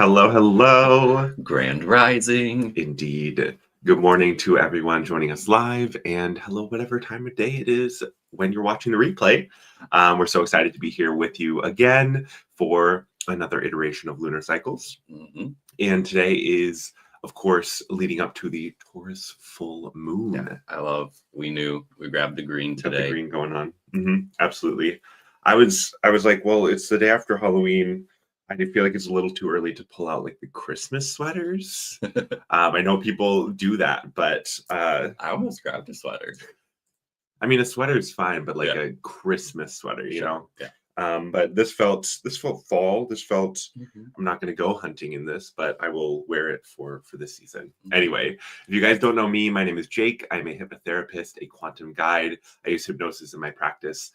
Hello, hello. Grand Rising. Indeed. Good morning to everyone joining us live, and hello, whatever time of day it is when you're watching the replay. We're so excited to be here with you again for another iteration of Lunar Cycles. Mhm. And today is, of course, leading up to the Taurus full moon. Yeah, we knew we grabbed the green Got the today. green going on. Absolutely. I was like, well, it's the day after Halloween. I feel like it's a little too early to pull out like the Christmas sweaters. I know people do that, but I almost grabbed a sweater. I mean, a sweater is fine, but like Yeah. a Christmas sweater, you Sure, know. yeah. But this felt fall. This felt. Mhm. I'm not going to go hunting in this, but I will wear it for this season. Mhm. Anyway, if you guys don't know me, my name is Jake. I'm a hypnotherapist, a quantum guide. I use hypnosis in my practice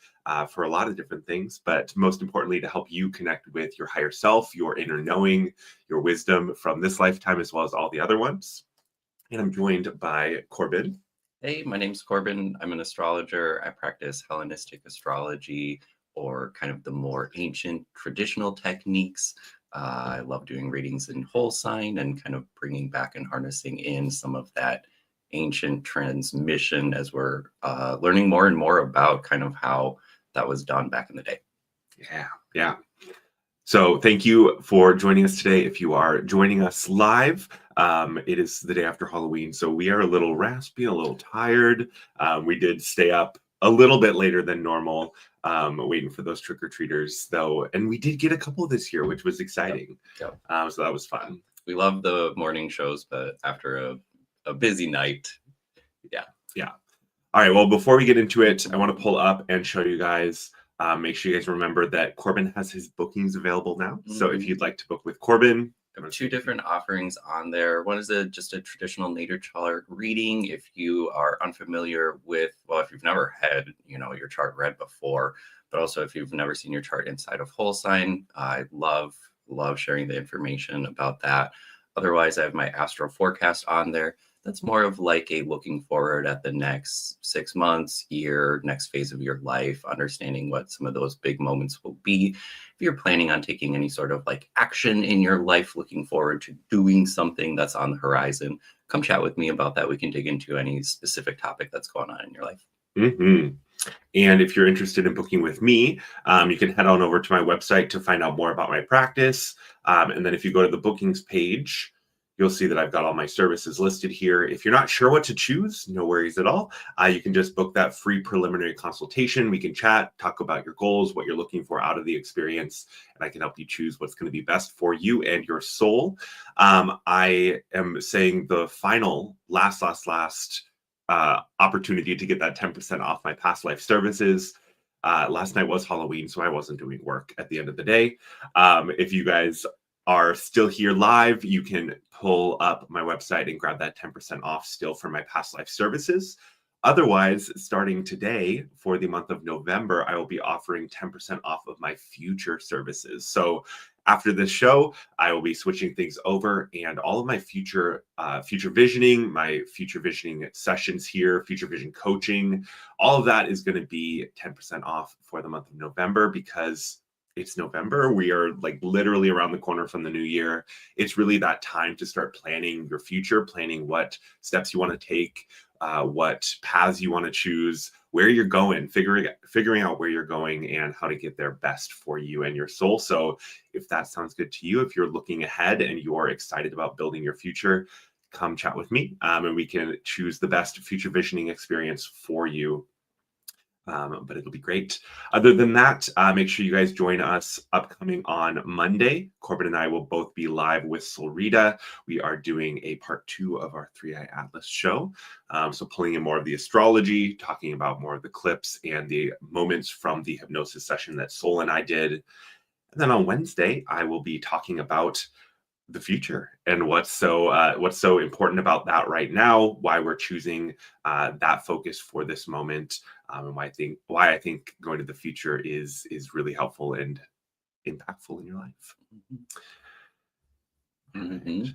for a lot of different things, but most importantly, to help you connect with your higher self, your inner knowing, your wisdom from this lifetime, as well as all the other ones. And I'm joined by Corbin. Hey, my name's Corbin. I'm an astrologer. I practice Hellenistic astrology, or kind of the more ancient traditional techniques. I love doing readings in whole sign and kind of bringing back and harnessing in some of that ancient transmission as we're learning more and more about kind of how that was done back in the day. Yeah. So thank you for joining us today. If you are joining us live, it is the day after Halloween, so we are a little raspy, a little tired. We did stay up a little bit later than normal, waiting for those trick-or-treaters, though, and we did get a couple this year, which was exciting. Yep. So that was fun. We love the morning shows, but after a busy night, yeah. All right, well, before we get into it, I want to pull up and show you guys. Make sure you guys remember that Corbin has his bookings available now. So if you'd like to book with Corbin, there are two different offerings on there. One is just a traditional natal chart reading. If you are unfamiliar with, well, if you've never had, your chart read before, but also if you've never seen your chart inside of whole sign, I love sharing the information about that. Otherwise, I have my astro forecast on there. That's more of like a looking forward at the next 6 months, year, next phase of your life, understanding what some of those big moments will be. If you're planning on taking any sort of like action in your life, looking forward to doing something that's on the horizon, come chat with me about that. We can dig into any specific topic that's going on in your life. Mm-hmm. And if you're interested in booking with me, you can head on over to my website to find out more about my practice. And then if you go to the bookings page, you'll see that I've got all my services listed here. If you're not sure what to choose, no worries at all. You can just book that free preliminary consultation. We can chat, talk about your goals, what you're looking for out of the experience, and I can help you choose what's going to be best for you and your soul. I am saying the final, last opportunity to get that 10% off my past life services. Last night was Halloween, so I wasn't doing work at the end of the day. If you guys are still here live, you can pull up my website and grab that 10% off still for my past life services. Otherwise, starting today for the month of November, I will be offering 10% off of my future services. So after this show, I will be switching things over, and all of my future visioning, my future visioning sessions here, future vision coaching, all of that is going to be 10% off for the month of November because it's November. We are like literally around the corner from the new year. It's really that time to start planning your future, planning what steps you want to take, what paths you want to choose, where you're going, figuring out where you're going and how to get there best for you and your soul. So if that sounds good to you, if you're looking ahead and you're excited about building your future, come chat with me and we can choose the best future visioning experience for you. But it'll be great. Other than that, make sure you guys join us upcoming on Monday. Corbin and I will both be live with Solrita. We are doing a part 2 of our 3-Eye Atlas show. So pulling in more of the astrology, talking about more of the clips and the moments from the hypnosis session that Sol and I did. And then on Wednesday, I will be talking about the future and what's so important about that right now, why we're choosing that focus for this moment, and why I think going to the future is really helpful and impactful in your life. Mm-hmm.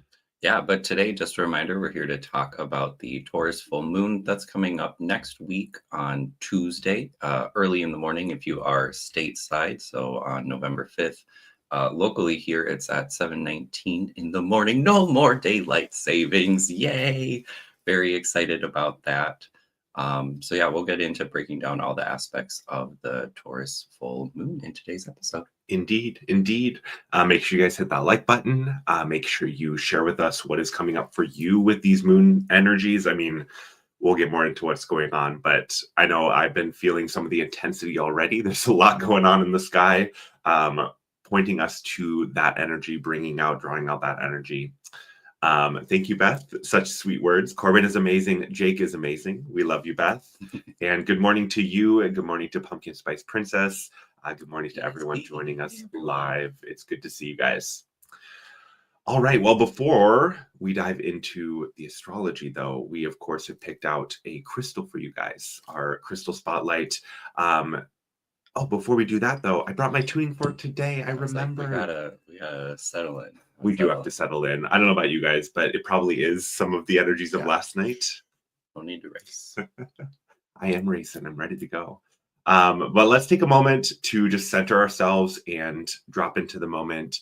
Yeah, but today, just a reminder, we're here to talk about the Taurus full moon that's coming up next week on Tuesday, early in the morning if you are stateside, so on November 5th. Locally here, it's at 7:19 in the morning. No more daylight savings. Yay. Very excited about that. So yeah, we'll get into breaking down all the aspects of the Taurus full moon in today's episode. Indeed, indeed. Make sure you guys hit that like button. Make sure you share with us what is coming up for you with these moon energies. I mean, we'll get more into what's going on, but I know I've been feeling some of the intensity already. There's a lot going on in the sky, pointing us to that energy, drawing out that energy. Thank you, Beth. Such sweet words. Corbin is amazing. Jake is amazing. We love you, Beth. And good morning to you, and good morning to Pumpkin Spice Princess. Good morning to everyone joining us live. It's good to see you guys. All right. Well, before we dive into the astrology, though, we, of course, have picked out a crystal for you guys, our crystal spotlight. Before we do that, though, I brought my tuning fork today. I remember. Like we gotta settle in. We do have to settle in. I don't know about you guys, but it probably is some of the energies of last night. No need to race. I am racing. I'm ready to go. But let's take a moment to just center ourselves and drop into the moment.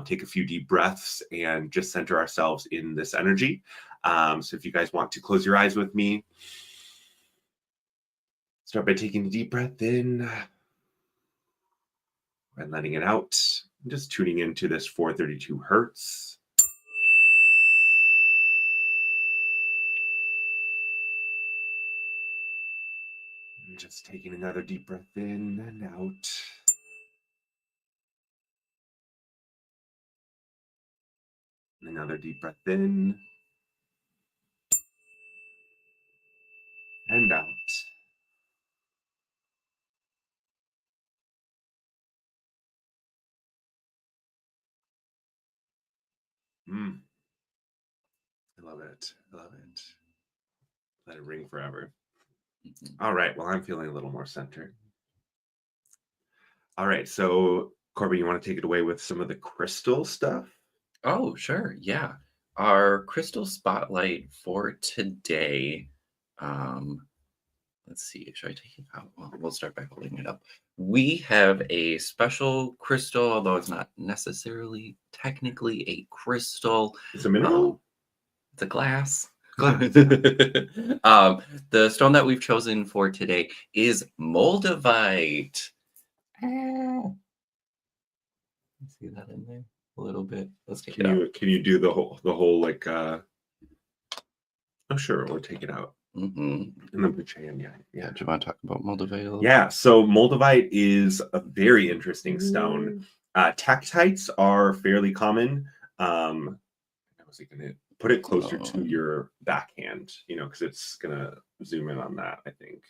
Take a few deep breaths and just center ourselves in this energy. So if you guys want to close your eyes with me, start by taking a deep breath in and letting it out. I'm just tuning into this 432 hertz. And just taking another deep breath in and out. Another deep breath in and out. I love it. I love it. Let it ring forever. All right. Well, I'm feeling a little more centered. All right. So, Corbin, you want to take it away with some of the crystal stuff? Oh, sure. Yeah. Our crystal spotlight for today. Let's see. Should I take it out? Well, we'll start by holding it up. We have a special crystal, although it's not necessarily technically a crystal. It's a mineral? It's a glass. Glass. The stone that we've chosen for today is moldavite. See that in there a little bit. Let's take it out. Can you do the whole like? Oh, sure. We'll take it out. And then put your hand. Yeah. Do you want to talk about moldavite a little? Yeah. So moldavite is a very interesting stone. Tektites are fairly common. I was gonna put it closer to your backhand, because it's gonna zoom in on that, I think.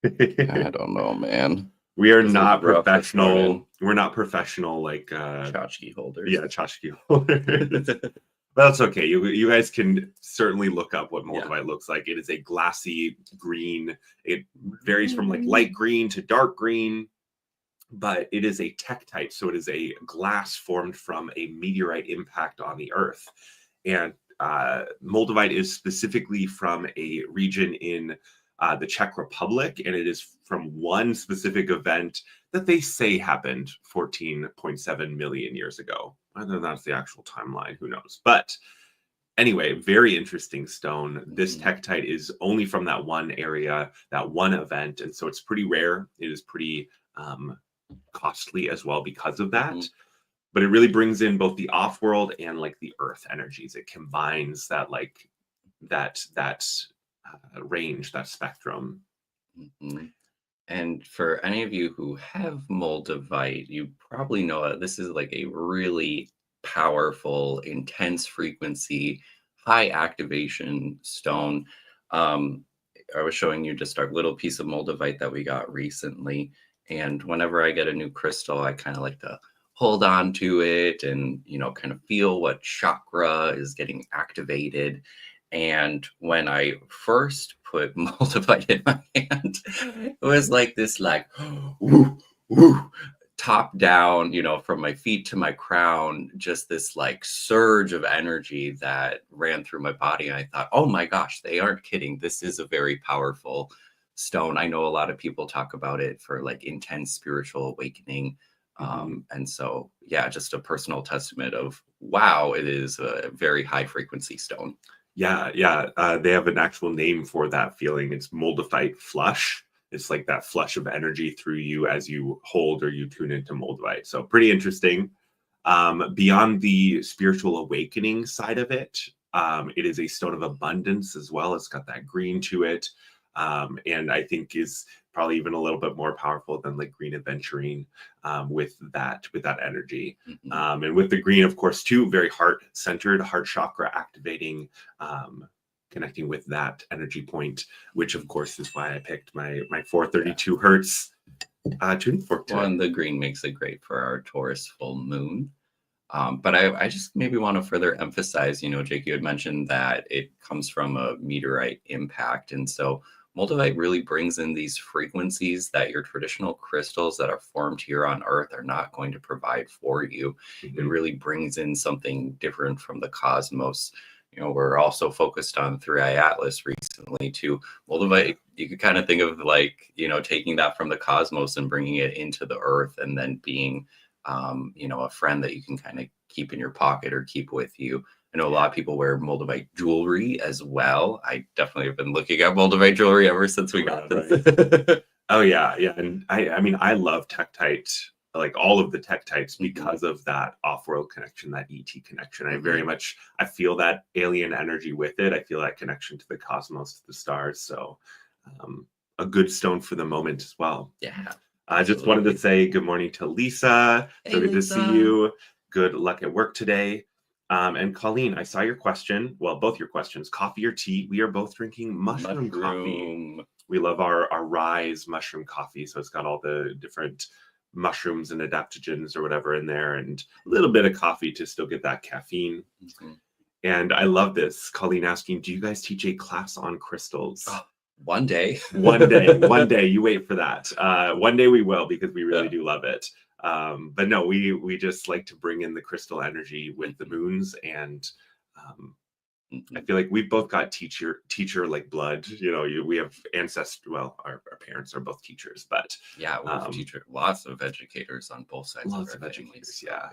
I don't know, man. We are not professional. We're not professional like tchotchke holders. Yeah, tchotchke holders. That's okay. You guys can certainly look up what moldavite looks like. It is a glassy green. It varies from like light green to dark green, but it is a tektite. So it is a glass formed from a meteorite impact on the Earth. And moldavite is specifically from a region in the Czech Republic, and it is from one specific event that they say happened 14.7 million years ago. Whether that's the actual timeline, who knows? But anyway, very interesting stone. This tektite is only from that one area, that one event, and so it's pretty rare. It is pretty costly as well because of that. But it really brings in both the off-world and like the earth energies. It combines that like that range, that spectrum. And for any of you who have moldavite, you probably know that this is like a really powerful, intense frequency, high activation stone. I was showing you just our little piece of moldavite that we got recently. And whenever I get a new crystal, I kind of like to hold on to it and, kind of feel what chakra is getting activated. And when I first put moldavite in my hand, it was like this, like, woo, woo, top down, from my feet to my crown, just this like surge of energy that ran through my body. And I thought, oh my gosh, they aren't kidding. This is a very powerful stone. I know a lot of people talk about it for like intense spiritual awakening. And so, yeah, just a personal testament of, wow, it is a very high frequency stone. Yeah, they have an actual name for that feeling. It's moldavite flush. It's like that flush of energy through you as you hold or you tune into moldavite. So pretty interesting. Beyond the spiritual awakening side of it, it is a stone of abundance as well. It's got that green to it. And I think is probably even a little bit more powerful than like green aventurine with that energy. And with the green, of course, too, very heart-centered, heart chakra activating, connecting with that energy point, which of course is why I picked my 432 hertz tuning fork today. Well, and the green makes it great for our Taurus full moon. But I just maybe want to further emphasize, Jake, you had mentioned that it comes from a meteorite impact. And so moldavite really brings in these frequencies that your traditional crystals that are formed here on Earth are not going to provide for you. It really brings in something different from the cosmos. We're also focused on 3i Atlas recently too. Moldavite, you could kind of think of like, taking that from the cosmos and bringing it into the Earth, and then being a friend that you can kind of keep in your pocket or keep with you. I know a lot of people wear moldavite jewelry as well. I definitely have been looking at moldavite jewelry ever since we got this. Right. Oh yeah. And I mean, I love tektite, like all of the tektites, because of that off-world connection, that ET connection. I feel that alien energy with it. I feel that connection to the cosmos, to the stars. So a good stone for the moment as well. Yeah. I just wanted to say good morning to Lisa. Hey, so good Lisa. to see you. Good luck at work today. And Colleen, I saw your question. Well, both your questions. Coffee or tea? We are both drinking mushroom coffee. We love our Rise mushroom coffee. So it's got all the different mushrooms and adaptogens or whatever in there, and a little bit of coffee to still get that caffeine. And I love this. Colleen asking, do you guys teach a class on crystals? One day. One day. You wait for that. One day we will, because we really do love it. But no, we just like to bring in the crystal energy with the moons, and I feel like we've both got teacher like blood. We have ancestors. Well, our parents are both teachers, but yeah, we have lots of educators on both sides. Lots of educators. Yeah.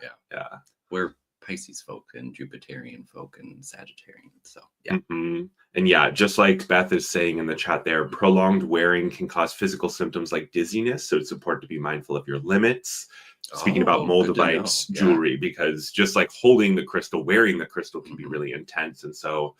We're Pisces folk and Jupiterian folk and Sagittarian. So yeah. And yeah, just like Beth is saying in the chat there, prolonged wearing can cause physical symptoms like dizziness. So it's important to be mindful of your limits. Speaking about moldavite jewelry, because just like holding the crystal, wearing the crystal can be really intense. And so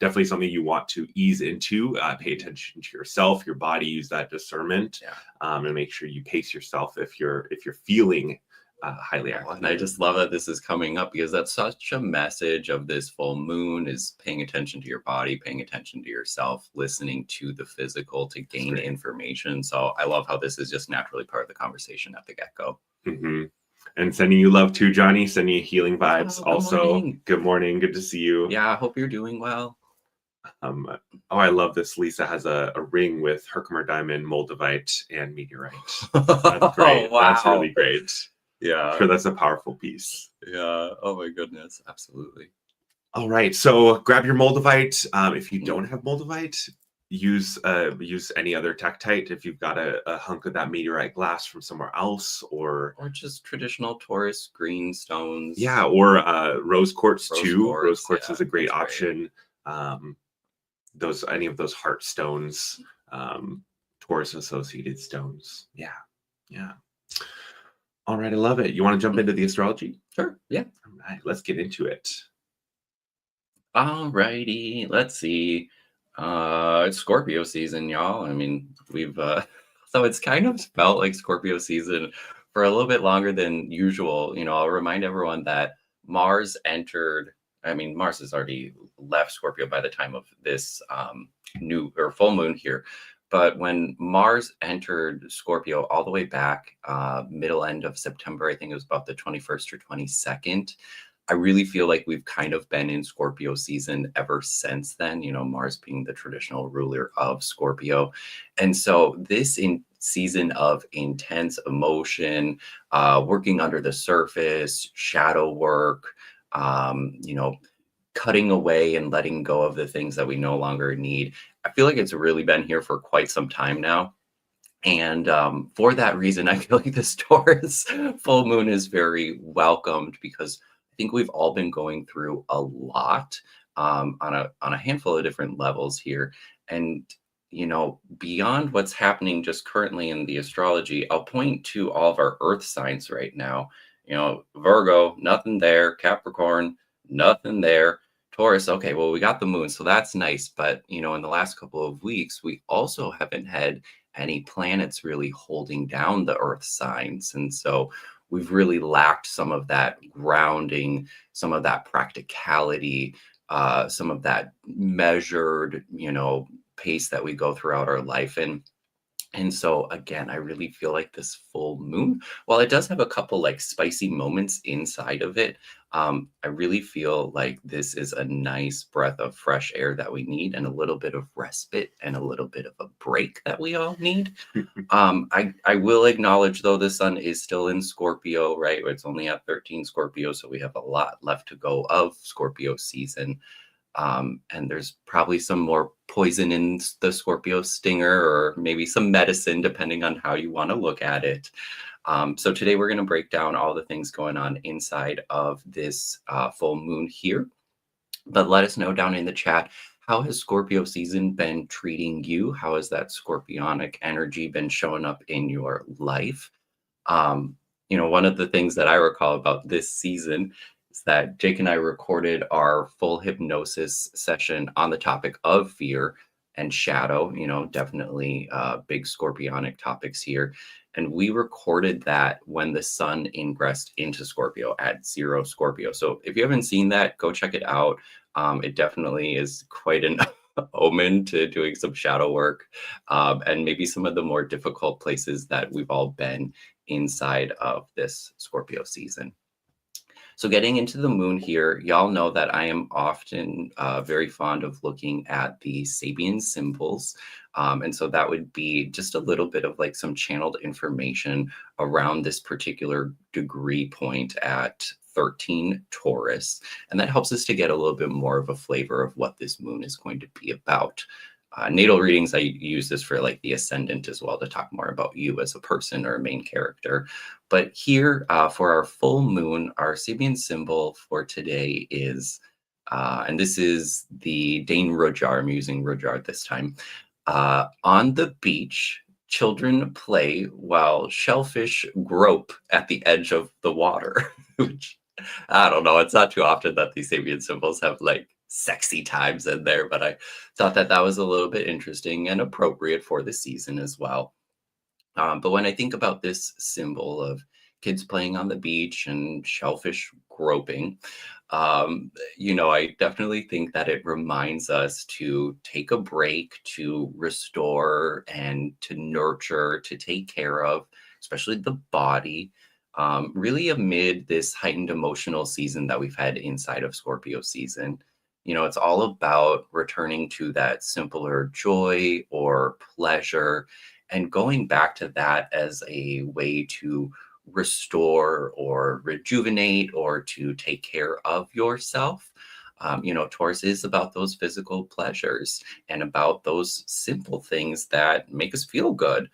definitely something you want to ease into, pay attention to yourself, your body, use that discernment, and make sure you pace yourself if you're feeling highly active. And I just love that this is coming up, because that's such a message of this full moon, is paying attention to your body, paying attention to yourself, listening to the physical to gain information. So I love how this is just naturally part of the conversation at the get-go. And sending you love too, Johnny. Sending you healing vibes. Good morning. Good to see you. Yeah, I hope you're doing well. I love this. Lisa has a ring with Herkimer diamond, moldavite, and meteorite. That's great. Wow. That's really great. Yeah. I'm sure that's a powerful piece. Yeah. Oh my goodness. Absolutely. All right. So grab your moldavite. If you don't have moldavite, use any other tektite. If you've got a hunk of that meteorite glass from somewhere else, or just traditional Taurus green stones. Yeah. Or rose quartz too. Rose quartz is a great option. Any of those heart stones, Taurus associated stones. Yeah. All right, I love it. You want to jump into the astrology? Sure. Yeah. All right, let's get into it. All righty. Let's see. It's Scorpio season, y'all. I mean, we've so it's kind of felt like Scorpio season for a little bit longer than usual. I'll remind everyone that Mars has already left Scorpio by the time of this new or full moon here. But when Mars entered Scorpio all the way back middle end of September, I think it was about the 21st or 22nd, I really feel like we've kind of been in Scorpio season ever since then, Mars being the traditional ruler of Scorpio. And so this season of intense emotion, working under the surface, shadow work, cutting away and letting go of the things that we no longer need. I feel like it's really been here for quite some time now. And for that reason, I feel like this Taurus full moon is very welcomed, because I think we've all been going through a lot on a handful of different levels here. And beyond what's happening just currently in the astrology, I'll point to all of our earth signs right now. Virgo, nothing there. Capricorn, nothing there. Taurus, okay, well, we got the moon, so that's nice. But, in the last couple of weeks, we also haven't had any planets really holding down the earth signs. And so we've really lacked some of that grounding, some of that practicality, some of that measured, pace that we go throughout our life in. And so again, I really feel like this full moon, while it does have a couple like spicy moments inside of it, I really feel like this is a nice breath of fresh air that we need, and a little bit of respite and a little bit of a break that we all need. I will acknowledge, though, the sun is still in Scorpio, right? It's only at 13 Scorpio, so we have a lot left to go of Scorpio season. And there's probably some more poison in the Scorpio stinger, or maybe some medicine, depending on how you want to look at it. So today we're going to break down all the things going on inside of this full moon here. But let us know down in the chat, how has Scorpio season been treating you? How has that scorpionic energy been showing up in your life? One of the things that I recall about this season is that Jake and I recorded our full hypnosis session on the topic of fear and shadow, definitely big scorpionic topics here. And we recorded that when the sun ingressed into Scorpio at 0 Scorpio. So if you haven't seen that, go check it out. It definitely is quite an omen to doing some shadow work, and maybe some of the more difficult places that we've all been inside of this Scorpio season. So getting into the moon here, y'all know that I am often very fond of looking at the Sabian symbols. And so that would be just a little bit of like some channeled information around this particular degree point at 13 Taurus. And that helps us to get a little bit more of a flavor of what this moon is going to be about. Natal readings, I use this for like the ascendant as well, to talk more about you as a person or a main character. But here for our full moon, our Sabian symbol for today is, and this is the Dane Rujar, I'm using Rujar this time. On the beach, children play while shellfish grope at the edge of the water, which I don't know. It's not too often that these Sabian symbols have like sexy times in there, but I thought that that was a little bit interesting and appropriate for the season as well. But when I think about this symbol of kids playing on the beach and shellfish groping, I definitely think that it reminds us to take a break, to restore and to nurture, to take care of, especially the body, really amid this heightened emotional season that we've had inside of Scorpio season. It's all about returning to that simpler joy or pleasure, and going back to that as a way to restore or rejuvenate or to take care of yourself. Taurus is about those physical pleasures and about those simple things that make us feel good.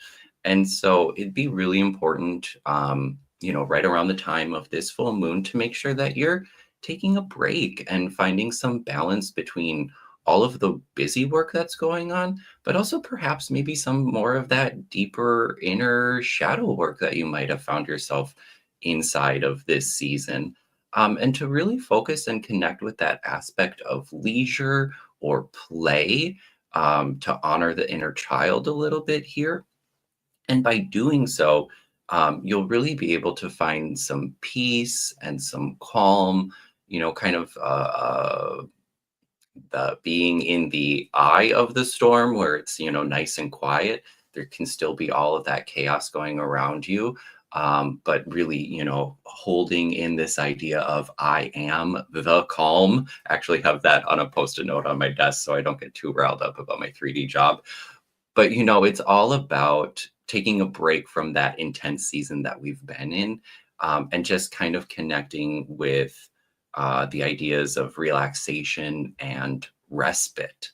And so it'd be really important, right around the time of this full moon, to make sure that you're taking a break and finding some balance between all of the busy work that's going on, but also perhaps maybe some more of that deeper inner shadow work that you might have found yourself inside of this season. And to really focus and connect with that aspect of leisure or play, to honor the inner child a little bit here. And by doing so, you'll really be able to find some peace and some calm, kind of the being in the eye of the storm, where it's, nice and quiet. There can still be all of that chaos going around you. But really, holding in this idea of I am the calm. I actually have that on a post-it note on my desk so I don't get too riled up about my 3D job. But, it's all about taking a break from that intense season that we've been in, and just kind of connecting with the ideas of relaxation and respite.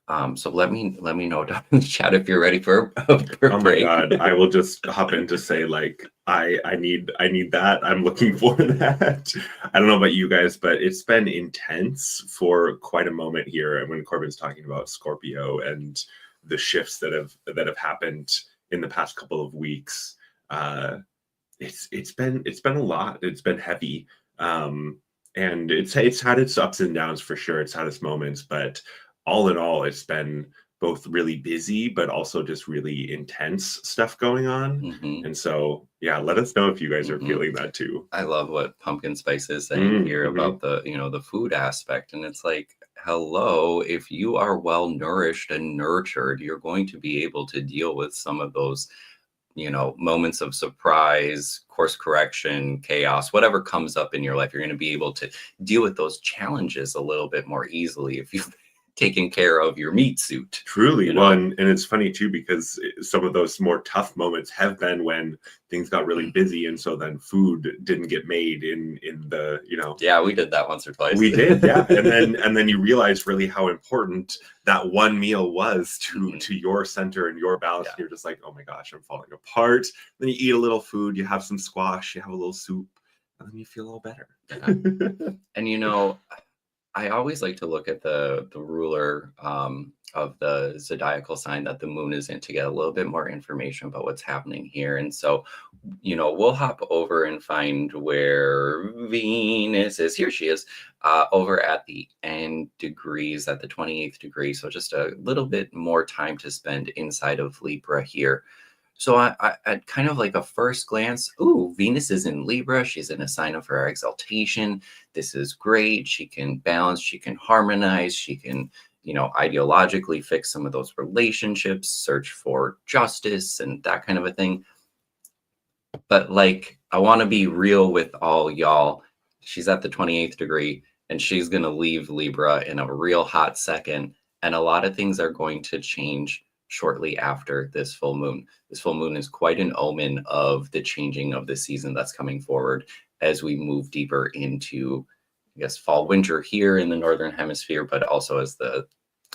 So let me know down in the chat if you're ready for for a Oh my break. God, I will just hop in to say like I need that. I'm looking for that. I don't know about you guys, but it's been intense for quite a moment here. And when Corbin's talking about Scorpio and the shifts that have happened in the past couple of weeks, it's been a lot. It's been heavy. And it's had its ups and downs for sure. It's had its moments, but all in all, it's been both really busy, but also just really intense stuff going on. Mhm. And so, yeah, let us know if you guys are Mhm. feeling that too. I love what Pumpkin Spice is saying here Mm-hmm. about the, the food aspect. And it's like, hello, if you are well nourished and nurtured, you're going to be able to deal with some of those, moments of surprise, course correction, chaos, whatever comes up in your life. You're going to be able to deal with those challenges a little bit more easily if you've taken care of your meat suit. Truly. you Well, know? and it's funny too, because some of those more tough moments have been when things got really busy. And so then food didn't get made in the, Yeah, we did that once or twice. we did, yeah. And then you realize really how important that one meal was to your center and your balance. Yeah. And you're just like, oh my gosh, I'm falling apart. Then you eat a little food, you have some squash, you have a little soup, and then you feel all better. Yeah. And I always like to look at the ruler of the zodiacal sign that the moon is in to get a little bit more information about what's happening here. And so, we'll hop over and find where Venus is. Here she is, over at the end degrees, at the 28th degree. So just a little bit more time to spend inside of Libra here. So at kind of like a first glance, ooh, Venus is in Libra. She's in a sign of her exaltation. This is great. She can balance. She can harmonize. She can, ideologically fix some of those relationships, search for justice and that kind of a thing. But like, I want to be real with all y'all. She's at the 28th degree and she's going to leave Libra in a real hot second. And a lot of things are going to change shortly after this full moon. This full moon is quite an omen of the changing of the season that's coming forward as we move deeper into, I guess, fall, winter here in the Northern Hemisphere, but also as the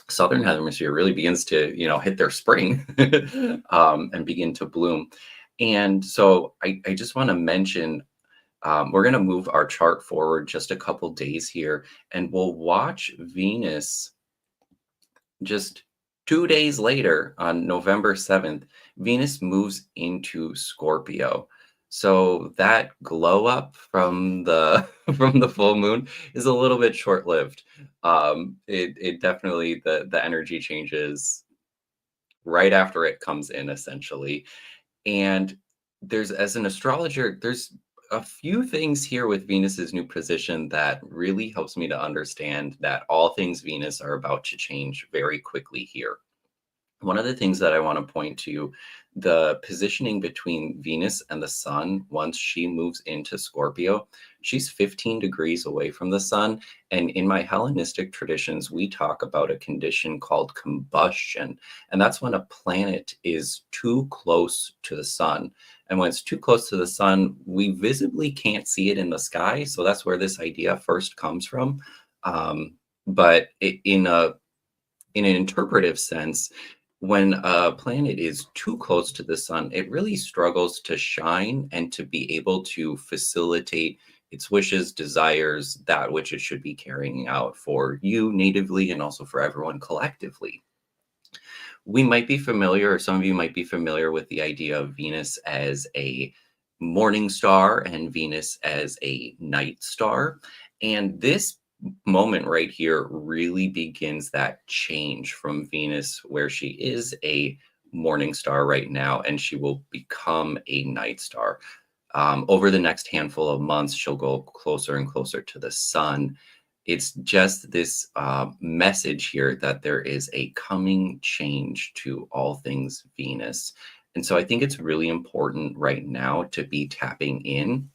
Southern Hemisphere really begins to, hit their spring and begin to bloom. And so I just want to mention, we're going to move our chart forward just a couple days here, and we'll watch Venus just 2 days later on November 7th. Venus moves into Scorpio. So that glow up from the from the full moon is a little bit short lived. It definitely, the energy changes right after it comes in, essentially. And as an astrologer, there's a few things here with Venus's new position that really helps me to understand that all things Venus are about to change very quickly here. One of the things that I want to point to, the positioning between Venus and the sun, once she moves into Scorpio, she's 15 degrees away from the sun. And in my Hellenistic traditions, we talk about a condition called combustion. And that's when a planet is too close to the sun. And when it's too close to the sun, we visibly can't see it in the sky. So that's where this idea first comes from. But in an interpretive sense, when a planet is too close to the sun, it really struggles to shine and to be able to facilitate its wishes, desires, that which it should be carrying out for you natively and also for everyone collectively. We might be familiar, or some of you might be familiar with the idea of Venus as a morning star and Venus as a night star. And this moment right here really begins that change from Venus, where she is a morning star right now, and she will become a night star. Over the next handful of months, she'll go closer and closer to the sun. It's just this message here that there is a coming change to all things Venus. And so I think it's really important right now to be tapping in,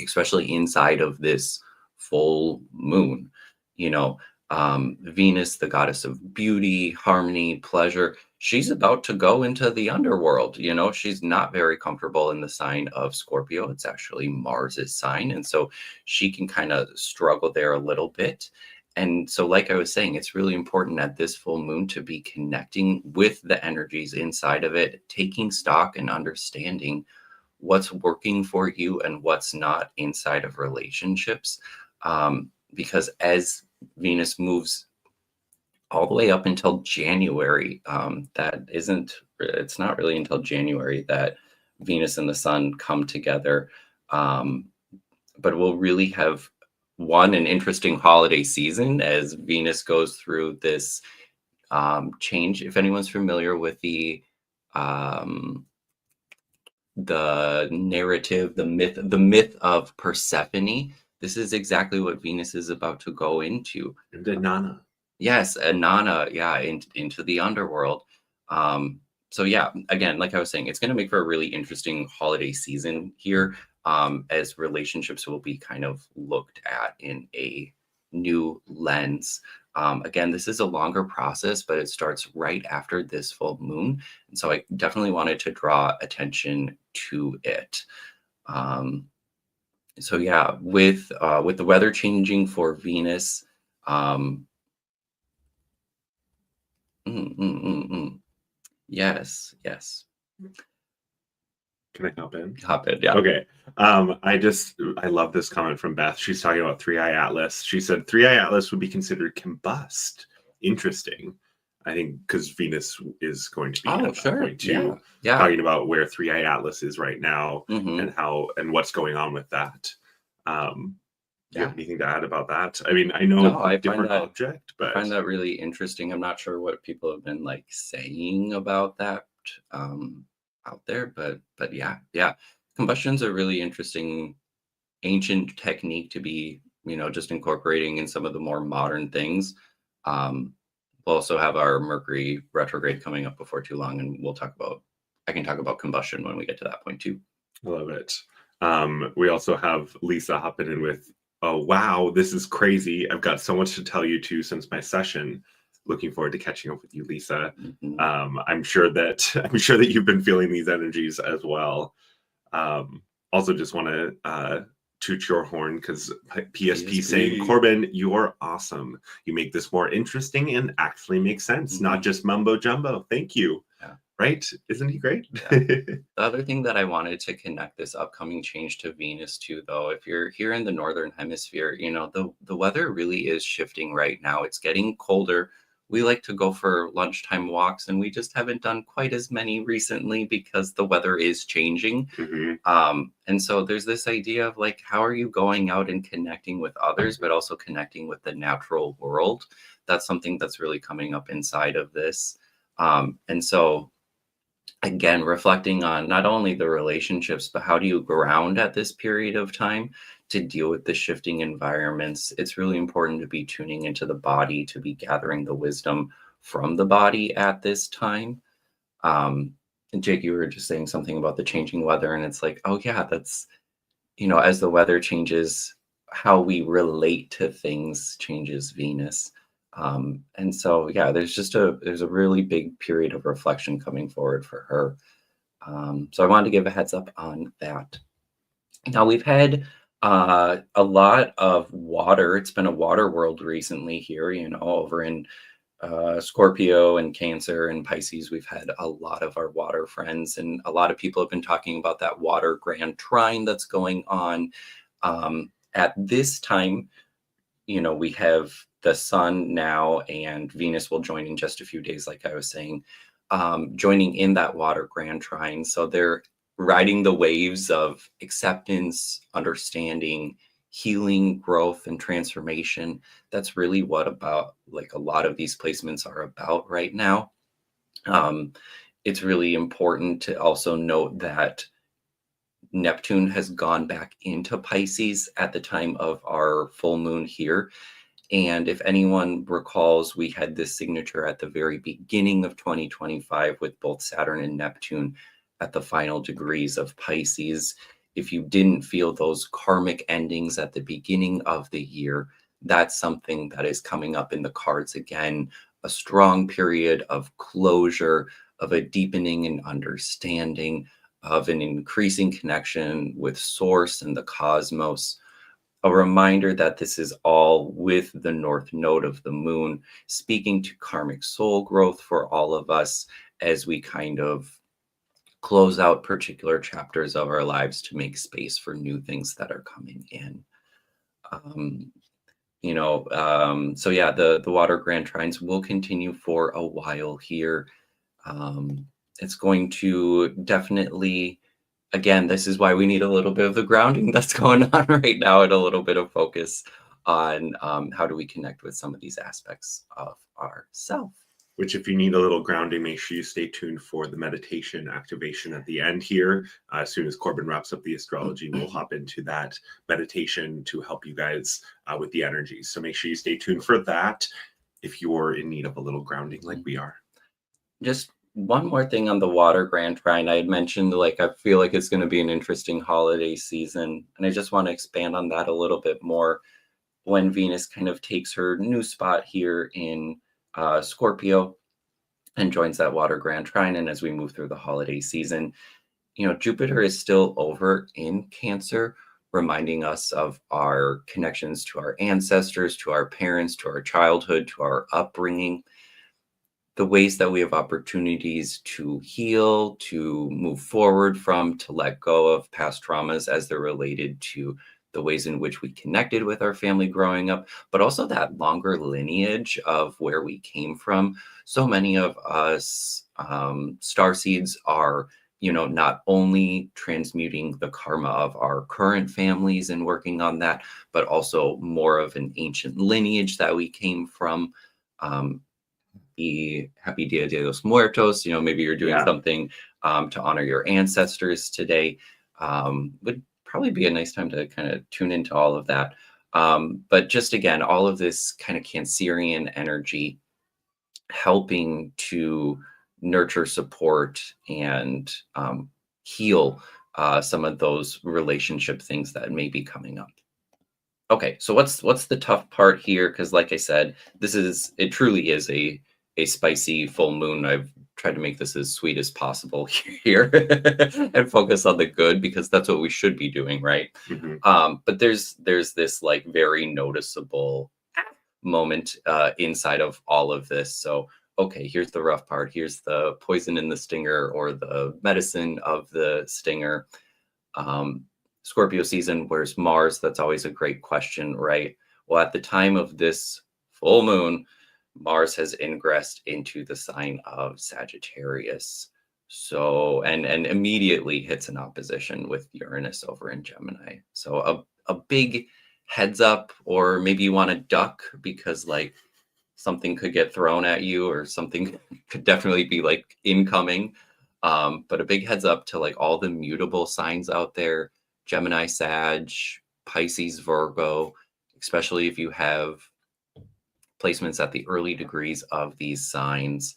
especially inside of this full moon. Venus, the goddess of beauty, harmony, pleasure, she's about to go into the underworld. She's not very comfortable in the sign of Scorpio. It's actually Mars's sign. And so she can kind of struggle there a little bit. And so, like I was saying, it's really important at this full moon to be connecting with the energies inside of it, taking stock and understanding what's working for you and what's not inside of relationships. Because as Venus moves all the way up until January, it's not really until January that Venus and the Sun come together. But we'll really have an interesting holiday season as Venus goes through this change. If anyone's familiar with the narrative, the myth of Persephone, this is exactly what Venus is about to go into. Into Nana. Yes, and Nana, yeah, into the underworld. So yeah, again, like I was saying, it's going to make for a really interesting holiday season here, as relationships will be kind of looked at in a new lens. Again, this is a longer process, but it starts right after this full moon. And so I definitely wanted to draw attention to it. So yeah, with the weather changing for Venus, yes. Can I hop in? Hop in, yeah. Okay. I love this comment from Beth. She's talking about 3i Atlas. She said 3i Atlas would be considered combust. Interesting. I think because Venus is going to be at that point too. Yeah. Talking about where 3i Atlas is right now Mhm. and what's going on with that. Do you have anything to add about that? I mean, I No, know I it's a different find object, I but find that really interesting. I'm not sure what people have been like saying about that out there, but yeah. Combustion's a really interesting ancient technique to be, just incorporating in some of the more modern things. We'll also have our Mercury retrograde coming up before too long, and I can talk about combustion when we get to that point too. I love it. We also have Lisa hopping in with, oh, wow, this is crazy. I've got so much to tell you too since my session. Looking forward to catching up with you, Lisa. I'm sure that you've been feeling these energies as well. Also just want to toot your horn because PSP saying, Corbin, you're awesome. You make this more interesting and actually makes sense, not just mumbo jumbo. Thank you. Yeah. Right? Isn't he great? Yeah. The other thing that I wanted to connect this upcoming change to Venus too, though, if you're here in the Northern Hemisphere, the weather really is shifting right now. It's getting colder. We like to go for lunchtime walks, and we just haven't done quite as many recently because the weather is changing. And so there's this idea of like, how are you going out and connecting with others, but also connecting with the natural world? That's something that's really coming up inside of this. And so again, reflecting on not only the relationships, but how do you ground at this period of time to deal with the shifting environments? It's really important to be tuning into the body, to be gathering the wisdom from the body at this time. And Jake, you were just saying something about the changing weather, and it's like, oh yeah, that's, as the weather changes, how we relate to things changes Venus. And so, yeah, there's a really big period of reflection coming forward for her. So I wanted to give a heads up on that. Now we've had a lot of water. It's been a water world recently here, over in Scorpio and Cancer and Pisces. We've had a lot of our water friends, and a lot of people have been talking about that water grand trine that's going on. At this time, we have the Sun now, and Venus will join in just a few days, like I was saying, joining in that water grand trine. So they're riding the waves of acceptance, understanding, healing, growth, and transformation. That's really what about like a lot of these placements are about right now. It's really important to also note that Neptune has gone back into Pisces at the time of our full moon here. And if anyone recalls, we had this signature at the very beginning of 2025 with both Saturn and Neptune at the final degrees of Pisces. If you didn't feel those karmic endings at the beginning of the year, that's something that is coming up in the cards again, a strong period of closure, of a deepening and understanding, of an increasing connection with source and the cosmos. a reminder that this is all with the north node of the moon, speaking to karmic soul growth for all of us as we kind of close out particular chapters of our lives to make space for new things that are coming in. So yeah, the water grand trines will continue for a while here. It's going to definitely, again, this is why we need a little bit of the grounding that's going on right now, and a little bit of focus on how do we connect with some of these aspects of ourself. Which, if you need a little grounding, make sure you stay tuned for the meditation activation at the end here. As soon as Corbin wraps up the astrology, we'll hop into that meditation to help you guys with the energies. So make sure you stay tuned for that if you're in need of a little grounding like we are. Just one more thing on the water grand trine. I had mentioned, like, I feel like it's going to be an interesting holiday season, and I just want to expand on that a little bit more. When Venus kind of takes her new spot here in Scorpio and joins that water grand trine, and as we move through the holiday season, Jupiter is still over in Cancer, reminding us of our connections to our ancestors, to our parents, to our childhood, to our upbringing, the ways that we have opportunities to heal, to move forward from, to let go of past traumas as they're related to the ways in which we connected with our family growing up, but also that longer lineage of where we came from. So many of us starseeds are, not only transmuting the karma of our current families and working on that, but also more of an ancient lineage that we came from. The Happy Dia de los Muertos, maybe you're doing something to honor your ancestors today. Would probably be a nice time to kind of tune into all of that. But just again, all of this kind of Cancerian energy helping to nurture, support, and heal some of those relationship things that may be coming up. Okay, so what's the tough part here? Because like I said, it truly is a spicy full moon. I've tried to make this as sweet as possible here and focus on the good, because that's what we should be doing, right? Mm-hmm. But there's this like very noticeable moment inside of all of this. So, okay, here's the rough part. Here's the poison in the stinger, or the medicine of the stinger. Scorpio season, where's Mars? That's always a great question, right? Well, at the time of this full moon, Mars has ingressed into the sign of Sagittarius. So, and immediately hits an opposition with Uranus over in Gemini. So a big heads up, or maybe you want to duck because like something could get thrown at you, or something could definitely be like incoming. But a big heads up to like all the mutable signs out there: Gemini, Sag, Pisces, Virgo, especially if you have placements at the early degrees of these signs.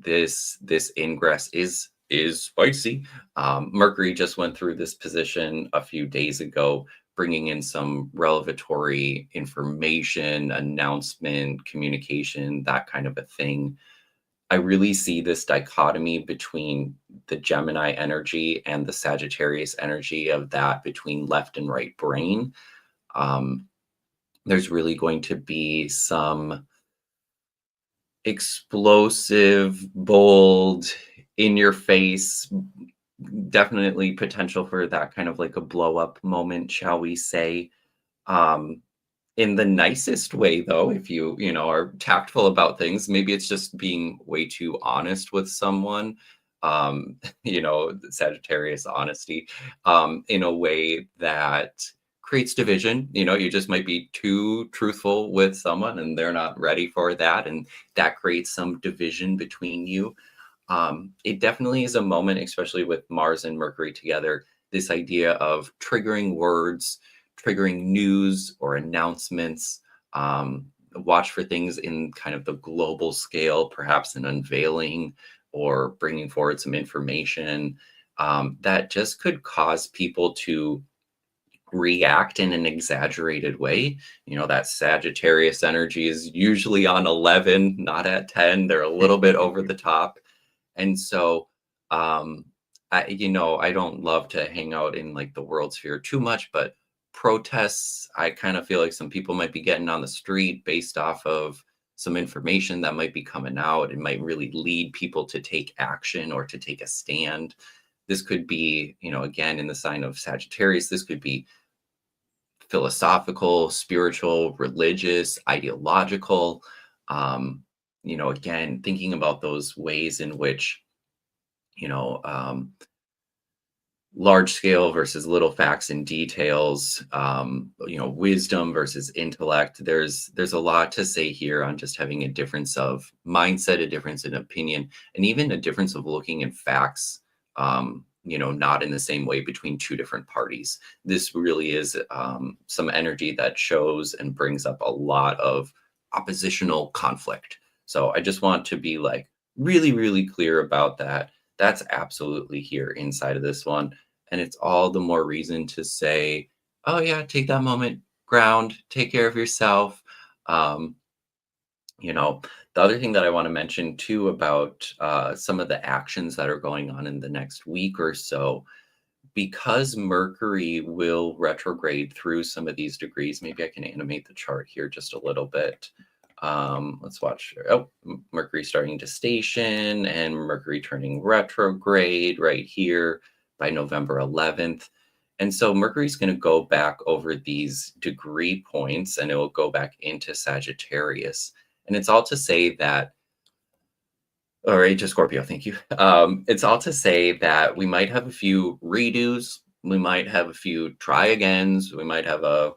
This ingress is spicy. Mercury just went through this position a few days ago, bringing in some revelatory information, announcement, communication, that kind of a thing. I really see this dichotomy between the Gemini energy and the Sagittarius energy of that between left and right brain. There's really going to be some explosive, bold, in your face, definitely potential for that kind of like a blow up moment, shall we say. In the nicest way, though, if you are tactful about things, maybe it's just being way too honest with someone. Sagittarius honesty, in a way that creates division. You just might be too truthful with someone and they're not ready for that, and that creates some division between you. It definitely is a moment, especially with Mars and Mercury together, this idea of triggering words, triggering news or announcements. Watch for things in kind of the global scale, perhaps an unveiling or bringing forward some information that just could cause people to react in an exaggerated way. That Sagittarius energy is usually on 11, not at 10. They're a little bit over the top. And so, I don't love to hang out in like the world sphere too much, but protests. I kind of feel like some people might be getting on the street based off of some information that might be coming out. It might really lead people to take action or to take a stand. This could be, again, in the sign of Sagittarius, this could be philosophical, spiritual, religious, ideological. Again, thinking about those ways in which, large scale versus little facts and details, wisdom versus intellect. There's a lot to say here on just having a difference of mindset, a difference in opinion, and even a difference of looking at facts, not in the same way between two different parties. This really is some energy that shows and brings up a lot of oppositional conflict. So I just want to be like really, really clear about that. That's absolutely here inside of this one. And it's all the more reason to say, oh yeah, take that moment, ground, take care of yourself. The other thing that I want to mention too about some of the actions that are going on in the next week or so, because Mercury will retrograde through some of these degrees. Maybe I can animate the chart here just a little bit. Let's watch. Oh, Mercury starting to station and Mercury turning retrograde right here by November 11th. And so Mercury's going to go back over these degree points and it will go back into Sagittarius. And it's all to say that, all right, to Scorpio, thank you. It's all to say that we might have a few redos. We might have a few try agains. We might have a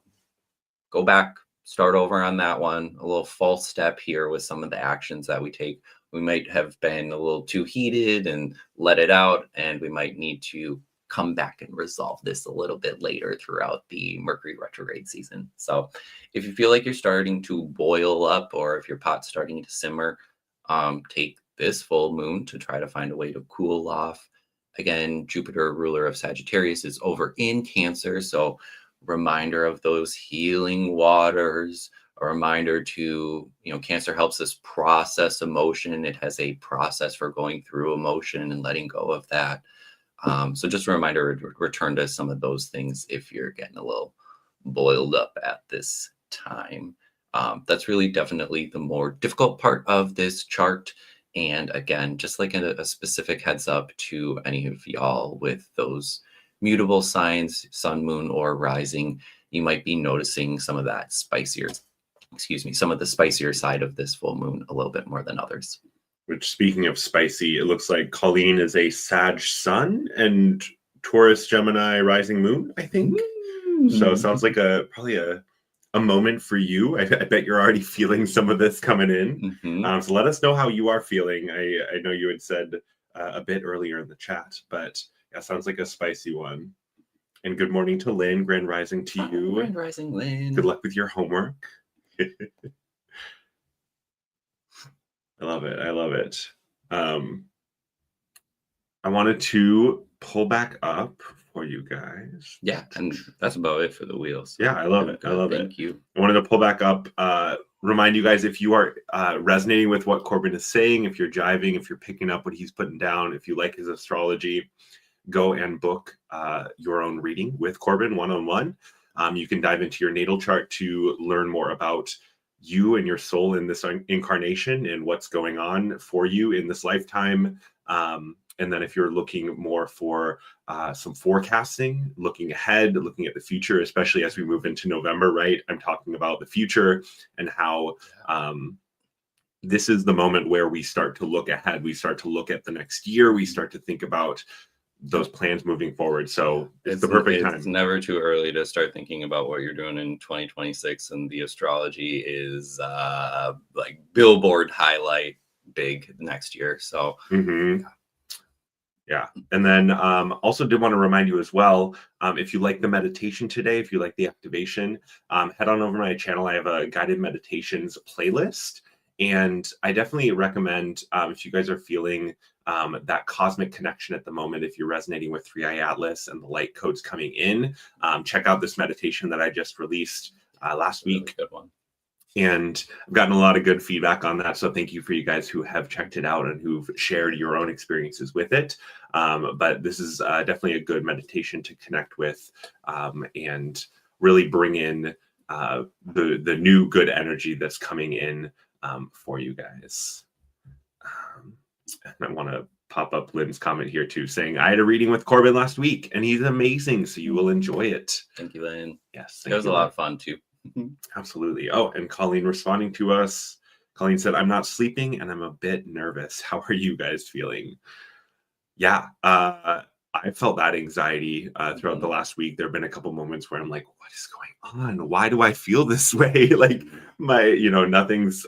go back, start over on that one, a little false step here with some of the actions that we take. We might have been a little too heated and let it out, and we might need to come back and resolve this a little bit later throughout the Mercury retrograde season. So if you feel like you're starting to boil up or if your pot's starting to simmer, take this full moon to try to find a way to cool off. Again, Jupiter, ruler of Sagittarius, is over in Cancer, so reminder of those healing waters, a reminder to, Cancer helps us process emotion. It has a process for going through emotion and letting go of that. So just a reminder to return to some of those things if you're getting a little boiled up at this time. That's really definitely the more difficult part of this chart. And again, just like a specific heads up to any of y'all with those mutable signs, sun, moon, or rising, you might be noticing some of that some of the spicier side of this full moon a little bit more than others. Which, speaking of spicy, it looks like Colleen is a Sag sun and Taurus, Gemini, rising moon, I think. So it sounds like probably a moment for you. I bet you're already feeling some of this coming in. So let us know how you are feeling. I know you had said a bit earlier in the chat, but yeah, sounds like a spicy one. And good morning to Lynn. Grand rising to you. Grand rising, Lynn. Good luck with your homework. I love it. I love it. I wanted to pull back up for you guys. Yeah, and that's about it for the wheels. Yeah, I love it. I love it. Thank you. I wanted to pull back up, remind you guys, if you are resonating with what Corbin is saying, if you're jiving, if you're picking up what he's putting down, if you like his astrology, go and book your own reading with Corbin one-on-one. You can dive into your natal chart to learn more about you and your soul in this incarnation and what's going on for you in this lifetime. And then if you're looking more for some forecasting, looking ahead, looking at the future, especially as we move into November, right? I'm talking about the future and how this is the moment where we start to look ahead. We start to look at the next year. We start to think about those plans moving forward. So it's the perfect time. It's never too early to start thinking about what you're doing in 2026. And the astrology is like billboard highlight big next year. So yeah. And then also did want to remind you as well, if you like the meditation today, if you like the activation, head on over to my channel. I have a guided meditations playlist. And I definitely recommend if you guys are feeling that cosmic connection at the moment, if you're resonating with 3i Atlas and the light codes coming in, check out this meditation that I just released last week. Really good one. And I've gotten a lot of good feedback on that. So thank you for you guys who have checked it out and who've shared your own experiences with it. But this is definitely a good meditation to connect with and really bring in the new good energy that's coming in for you guys. I want to pop up Lynn's comment here too, saying I had a reading with Corbin last week and he's amazing, so you will enjoy it. Thank you, Lynn. Yes, it was a lot of fun too. Absolutely. Oh, and Colleen responding to us. Colleen said, I'm not sleeping and I'm a bit nervous. How are you guys feeling? Yeah, I felt that anxiety throughout the last week. There have been a couple moments where I'm like, what is going on? Why do I feel this way? Like nothing's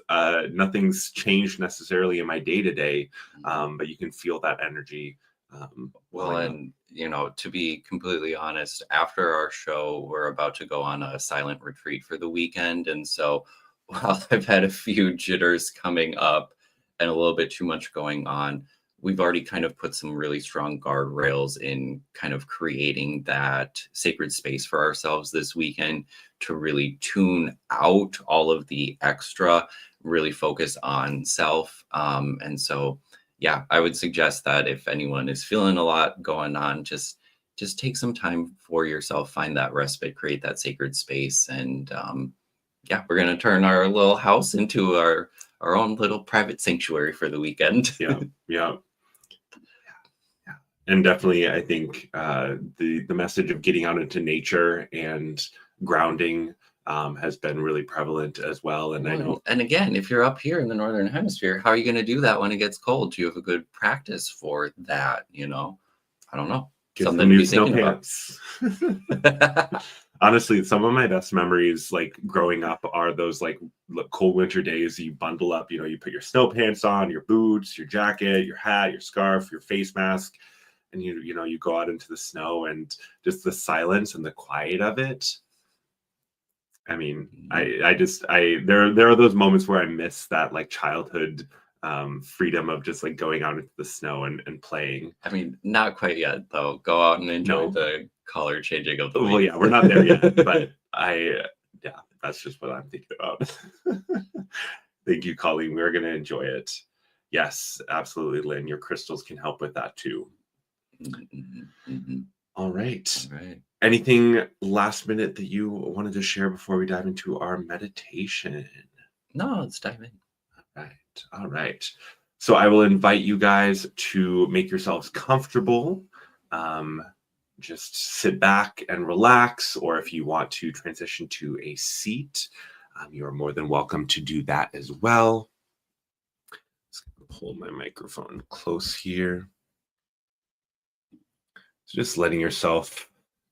changed necessarily in my day to day, but you can feel that energy. Well, and to be completely honest, after our show, we're about to go on a silent retreat for the weekend. And so while I've had a few jitters coming up and a little bit too much going on, we've already kind of put some really strong guardrails in kind of creating that sacred space for ourselves this weekend to really tune out all of the extra, really focus on self. And so, yeah, I would suggest that if anyone is feeling a lot going on, just take some time for yourself, find that respite, create that sacred space. And yeah, we're going to turn our little house into our own little private sanctuary for the weekend. Yeah. And definitely, I think the message of getting out into nature and grounding has been really prevalent as well. And I know, and again, if you're up here in the Northern Hemisphere, how are you going to do that when it gets cold? Do you have a good practice for that? I don't know. Get something to be thinking about. Honestly, some of my best memories, like growing up, are those like cold winter days. You bundle up, you put your snow pants on, your boots, your jacket, your hat, your scarf, your face mask, and you go out into the snow and just the silence and the quiet of it. I mean, there are those moments where I miss that like childhood freedom of just like going out into the snow and playing. I mean, not quite yet though. Go out and enjoy the color changing of the leaves. Well, yeah, we're not there yet, but that's just what I'm thinking about. Thank you, Colleen. We're going to enjoy it. Yes, absolutely, Lynn. Your crystals can help with that too. All right. Anything last minute that you wanted to share before we dive into our meditation? No, let's dive in. All right. So I will invite you guys to make yourselves comfortable. Just sit back and relax, or if you want to transition to a seat, you are more than welcome to do that as well. Let's pull my microphone close here. So just letting yourself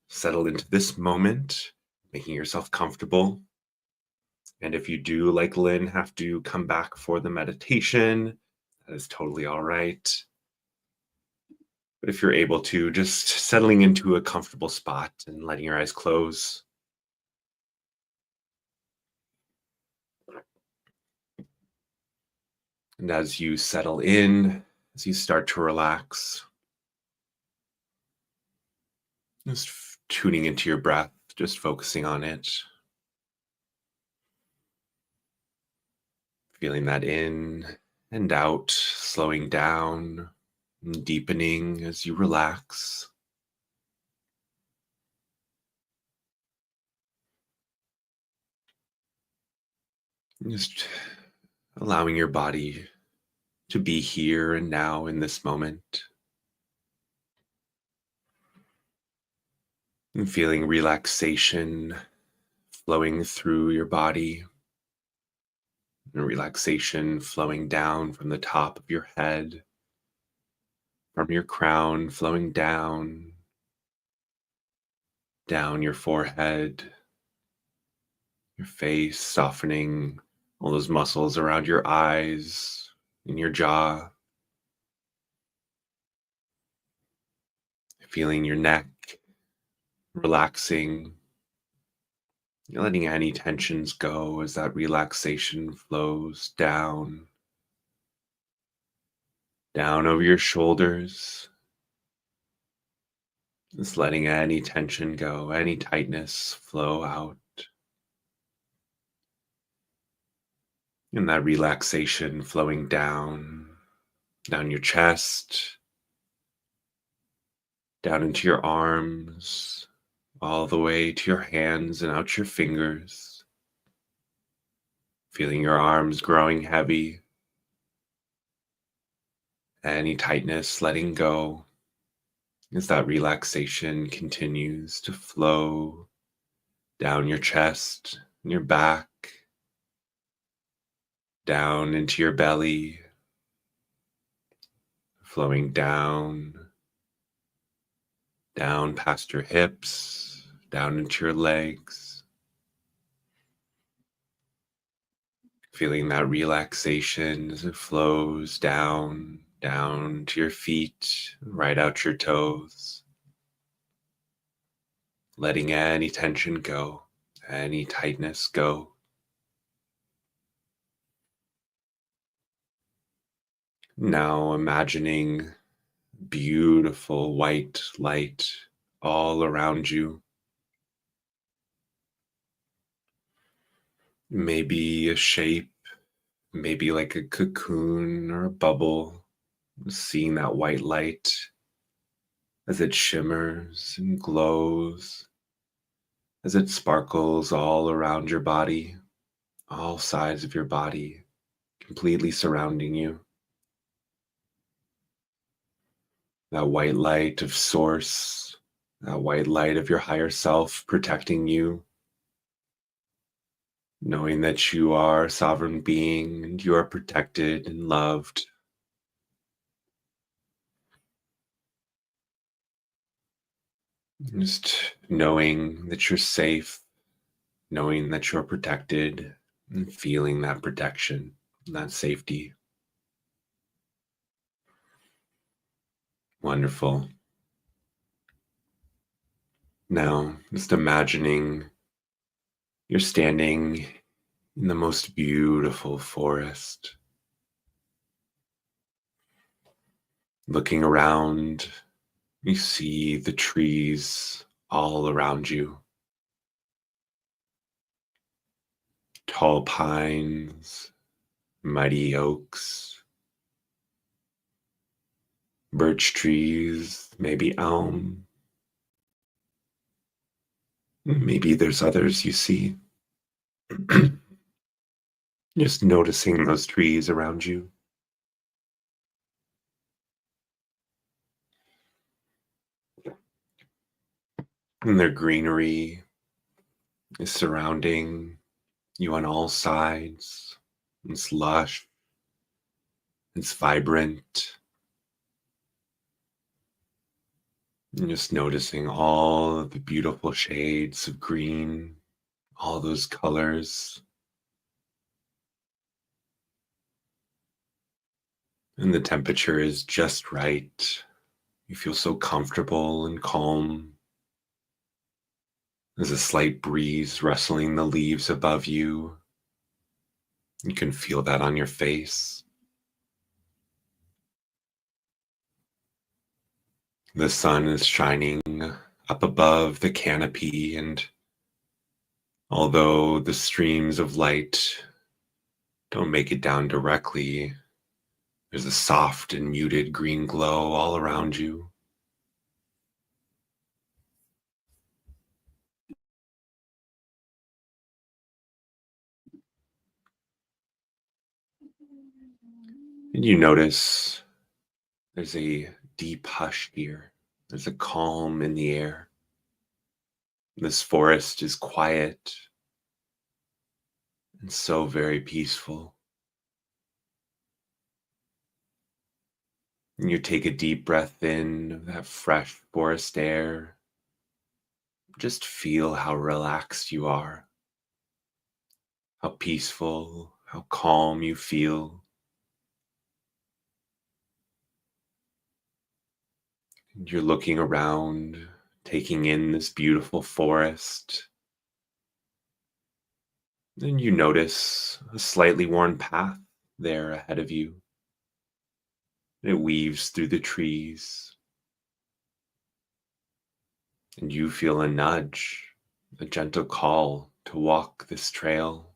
settle into this moment, making yourself comfortable. And if you do, like Lynn, have to come back for the meditation, that is totally all right. But if you're able to, just settling into a comfortable spot and letting your eyes close. And as you settle in, as you start to relax, just tuning into your breath, just focusing on it. Feeling that in and out, slowing down and deepening as you relax. Just allowing your body to be here and now in this moment. And feeling relaxation flowing through your body. And relaxation flowing down from the top of your head, from your crown, flowing down your forehead, your face, softening all those muscles around your eyes and your jaw. Feeling your neck relaxing. You're letting any tensions go as that relaxation flows down over your shoulders. Just letting any tension go, any tightness flow out. And that relaxation flowing down your chest, down into your arms, all the way to your hands and out your fingers. Feeling your arms growing heavy. Any tightness letting go as that relaxation continues to flow down your chest and your back, down into your belly, flowing down past your hips, down into your legs. Feeling that relaxation as it flows down to your feet, right out your toes. Letting any tension go, any tightness go. Now imagining beautiful white light all around you. Maybe a shape, maybe like a cocoon or a bubble. Seeing that white light as it shimmers and glows, as it sparkles all around your body, all sides of your body, completely surrounding you. That white light of source, that white light of your higher self protecting you, knowing that you are a sovereign being and you are protected and loved. Just knowing that you're safe, knowing that you're protected, and feeling that protection, that safety. Wonderful. Now, just imagining you're standing in the most beautiful forest, looking around. You see the trees all around you. Tall pines, mighty oaks, birch trees, maybe elm. Maybe there's others you see. Just noticing those trees around you. And their greenery is surrounding you on all sides. It's lush. It's vibrant. And just noticing all of the beautiful shades of green, all those colors. And the temperature is just right. You feel so comfortable and calm. There's a slight breeze rustling the leaves above you. You can feel that on your face. The sun is shining up above the canopy, and although the streams of light don't make it down directly, there's a soft and muted green glow all around you. And you notice there's a deep hush here. There's a calm in the air. This forest is quiet and so very peaceful. And you take a deep breath in of that fresh forest air. Just feel how relaxed you are, how peaceful, how calm you feel. And you're looking around, taking in this beautiful forest. Then you notice a slightly worn path there ahead of you. It weaves through the trees. And you feel a nudge, a gentle call to walk this trail.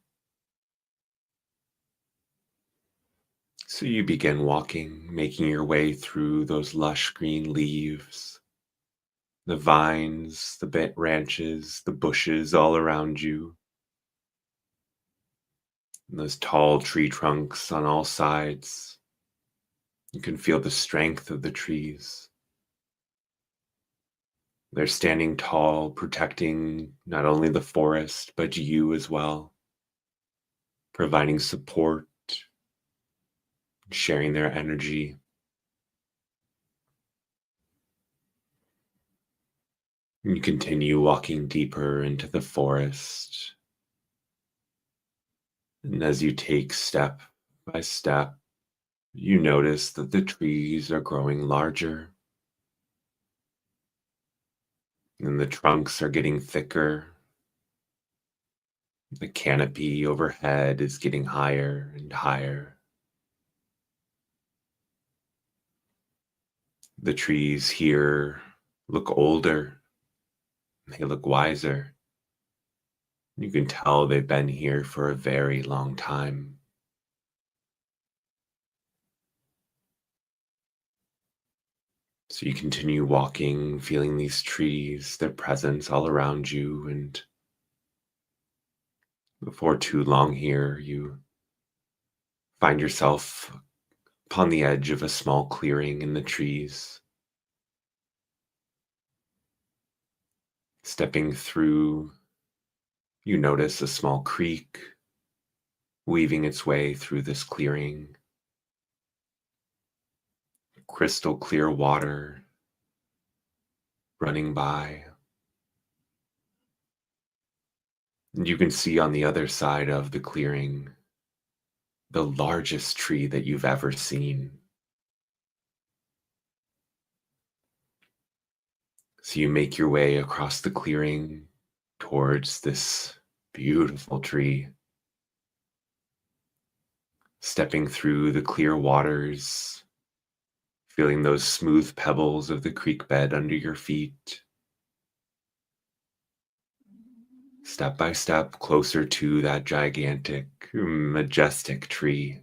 So you begin walking, making your way through those lush green leaves. the vines, the branches, the bushes all around you, and those tall tree trunks on all sides. You can feel the strength of the trees. They're standing tall, protecting not only the forest, but you as well, providing support, sharing their energy. You continue walking deeper into the forest. And as you take step by step, you notice that the trees are growing larger and the trunks are getting thicker. The canopy overhead is getting higher and higher. The trees here look older. They look wiser. You can tell they've been here for a very long time. So you continue walking, feeling these trees, their presence all around you, and before too long here, you find yourself upon the edge of a small clearing in the trees. Stepping through, you notice a small creek weaving its way through this clearing. Crystal clear water running by. And you can see on the other side of the clearing the largest tree that you've ever seen. So you make your way across the clearing towards this beautiful tree, stepping through the clear waters, feeling those smooth pebbles of the creek bed under your feet. Step by step closer to that gigantic, majestic tree.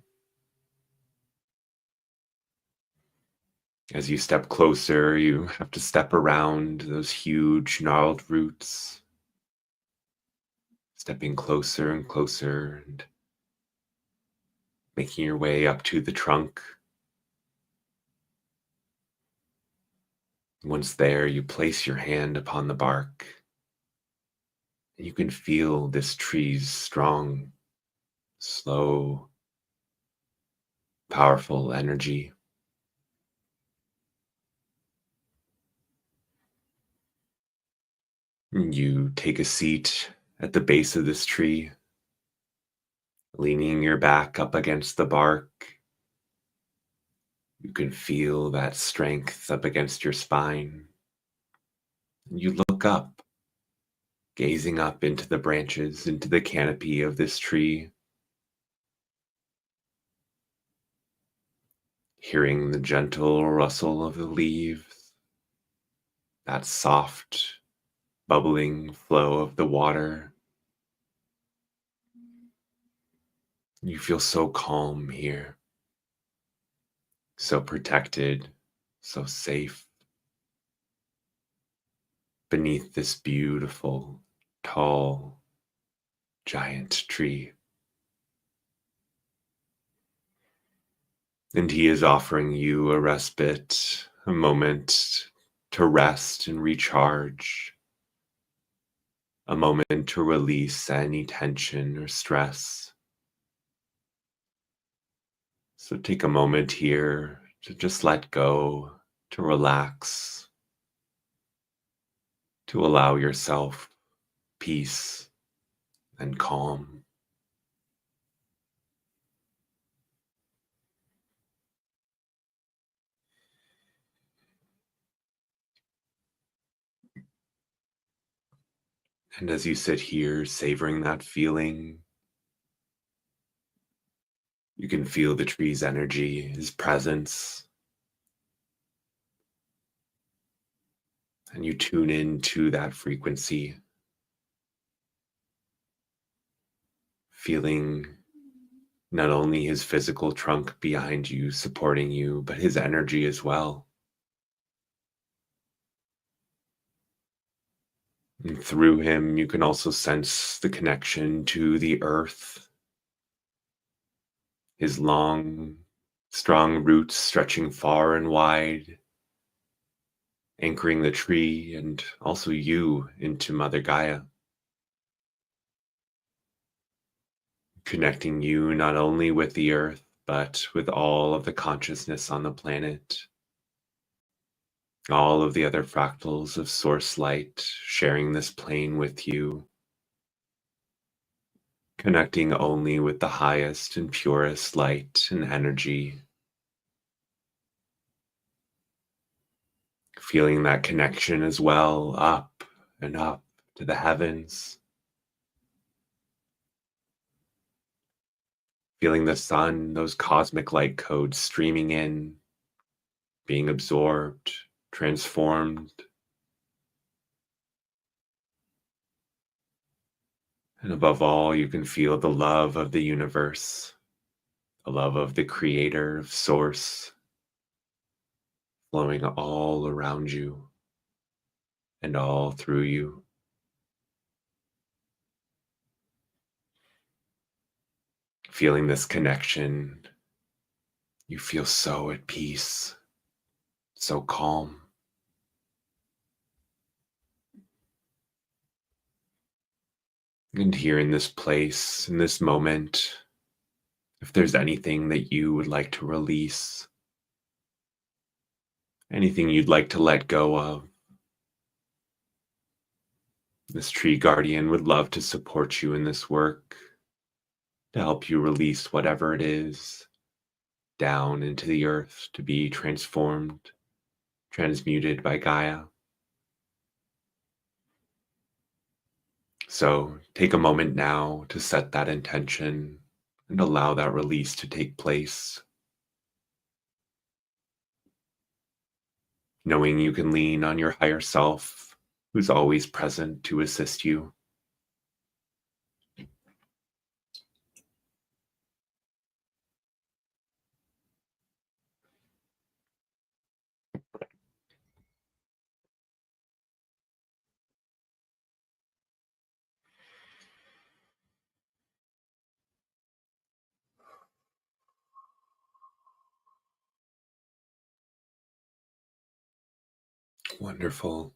As you step closer, you have to step around those huge gnarled roots, stepping closer and closer and making your way up to the trunk. Once there, you place your hand upon the bark. You can feel this tree's strong, slow, powerful energy. You take a seat at the base of this tree, leaning your back up against the bark. You can feel that strength up against your spine. You look up, gazing up into the branches, into the canopy of this tree, hearing the gentle rustle of the leaves, that soft, bubbling flow of the water. You feel so calm here, so protected, so safe, beneath this beautiful, tall, giant tree. And he is offering you a respite, a moment to rest and recharge, a moment to release any tension or stress. So take a moment here to just let go, to relax, to allow yourself peace and calm. And as you sit here, savoring that feeling, you can feel the tree's energy, his presence, and you tune into that frequency, feeling not only his physical trunk behind you, supporting you, but his energy as well. And through him, you can also sense the connection to the earth, his long, strong roots stretching far and wide, anchoring the tree and also you into Mother Gaia, connecting you not only with the earth, but with all of the consciousness on the planet, all of the other fractals of source light sharing this plane with you, connecting only with the highest and purest light and energy, feeling that connection as well up and up to the heavens, feeling the sun, those cosmic light codes streaming in, being absorbed, transformed. And above all, you can feel the love of the universe, the love of the creator, of source, flowing all around you and all through you. Feeling this connection, you feel so at peace, so calm. And here in this place, in this moment, if there's anything that you would like to release, anything you'd like to let go of, this tree guardian would love to support you in this work, to help you release whatever it is down into the earth to be transformed, transmuted by Gaia. So take a moment now to set that intention and allow that release to take place, knowing you can lean on your higher self, who's always present to assist you. Wonderful.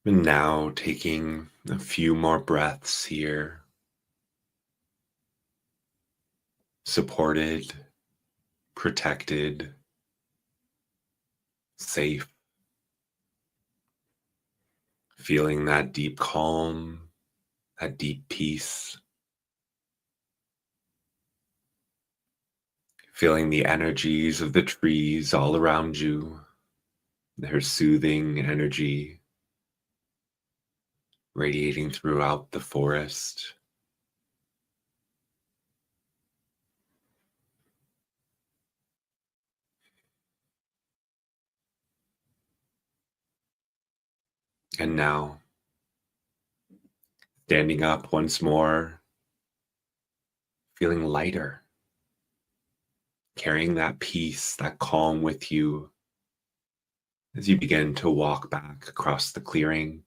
And now taking a few more breaths here, supported, protected, safe, feeling that deep calm, that deep peace, feeling the energies of the trees all around you, their soothing energy radiating throughout the forest. And now, standing up once more, feeling lighter, carrying that peace, that calm with you as you begin to walk back across the clearing,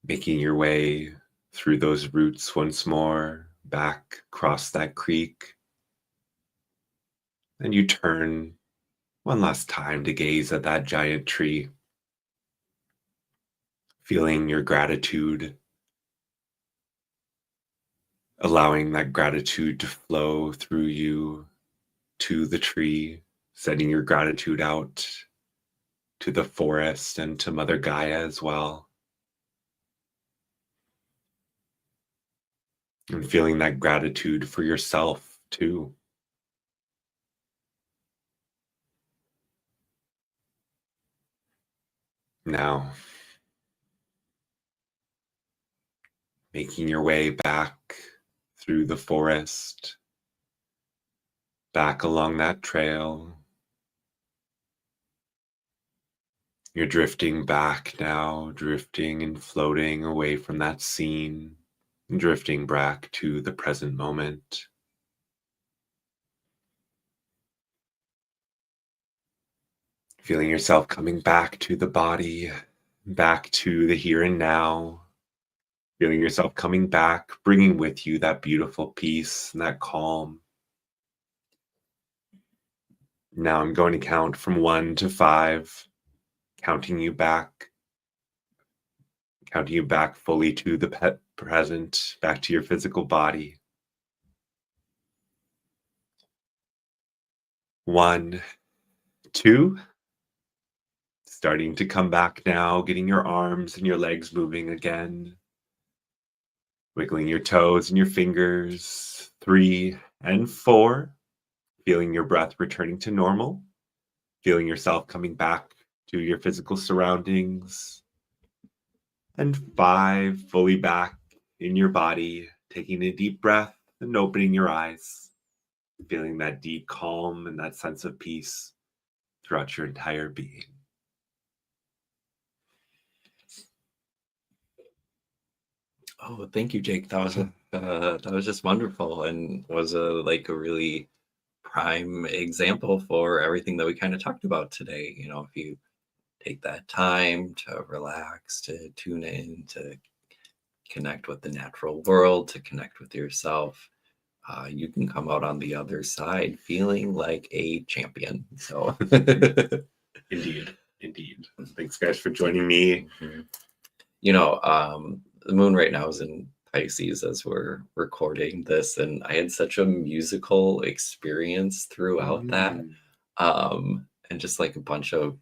making your way through those roots once more, back across that creek. And you turn one last time to gaze at that giant tree, feeling your gratitude, allowing that gratitude to flow through you to the tree, sending your gratitude out to the forest and to Mother Gaia as well. And feeling that gratitude for yourself too. Now, making your way back through the forest, back along that trail. You're drifting back now, drifting and floating away from that scene, drifting back to the present moment. Feeling yourself coming back to the body, back to the here and now. Feeling yourself coming back, bringing with you that beautiful peace and that calm. Now I'm going to count from 1 to 5, counting you back fully to the present, back to your physical body. 1, 2, starting to come back now, getting your arms and your legs moving again. Wiggling your toes and your fingers. 3 and 4. Feeling your breath returning to normal. Feeling yourself coming back to your physical surroundings. And 5, fully back in your body, taking a deep breath and opening your eyes. Feeling that deep calm and that sense of peace throughout your entire being. Oh, thank you, Jake. That was just wonderful, and was a really prime example for everything that we kind of talked about today. If you take that time to relax, to tune in, to connect with the natural world, to connect with yourself, you can come out on the other side feeling like a champion. So, Indeed. Thanks, guys, for joining me. The moon right now is in Pisces as we're recording this, and I had such a musical experience throughout that, and just like a bunch of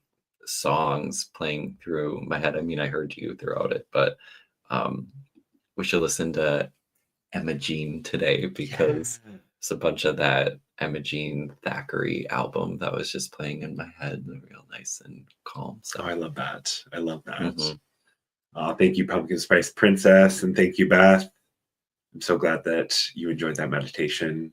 songs playing through my head. I mean, I heard you throughout it, but we should listen to Emma Jean today, because it's a bunch of that Emma Jean Thackeray album that was just playing in my head, and real nice and calm. So I love that. Thank you, Pumpkin Spice Princess, and thank you, Beth. I'm so glad that you enjoyed that meditation.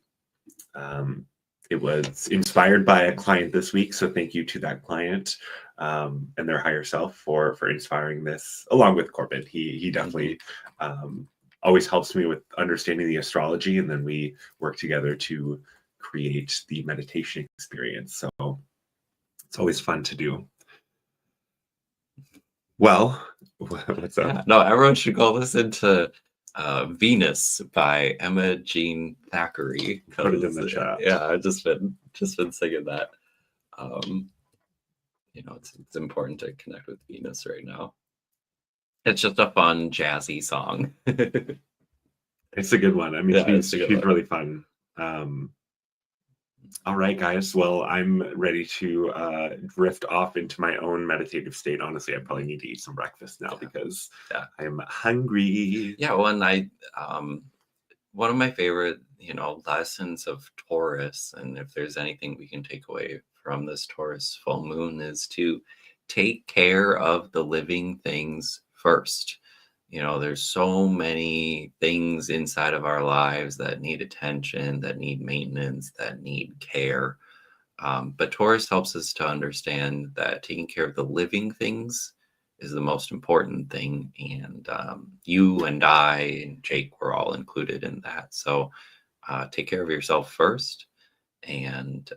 It was inspired by a client this week, so thank you to that client and their higher self for inspiring this, along with Corbin. He definitely always helps me with understanding the astrology, and then we work together to create the meditation experience. So it's always fun to do. Well, what's up? Yeah, no, everyone should go listen to Venus by Emma Jean Thackeray. Put it in the chat. Yeah, I've just been singing that. It's important to connect with Venus right now. It's just a fun jazzy song. It's a good one. I mean, she's really fun. All right, guys. Well, I'm ready to drift off into my own meditative state. Honestly, I probably need to eat some breakfast now because I'm hungry. Yeah, well, and one of my favorite, lessons of Taurus, and if there's anything we can take away from this Taurus full moon, is to take care of the living things first. There's so many things inside of our lives that need attention, that need maintenance, that need care. But Taurus helps us to understand that taking care of the living things is the most important thing. And you and I and Jake were all included in that. So take care of yourself first. And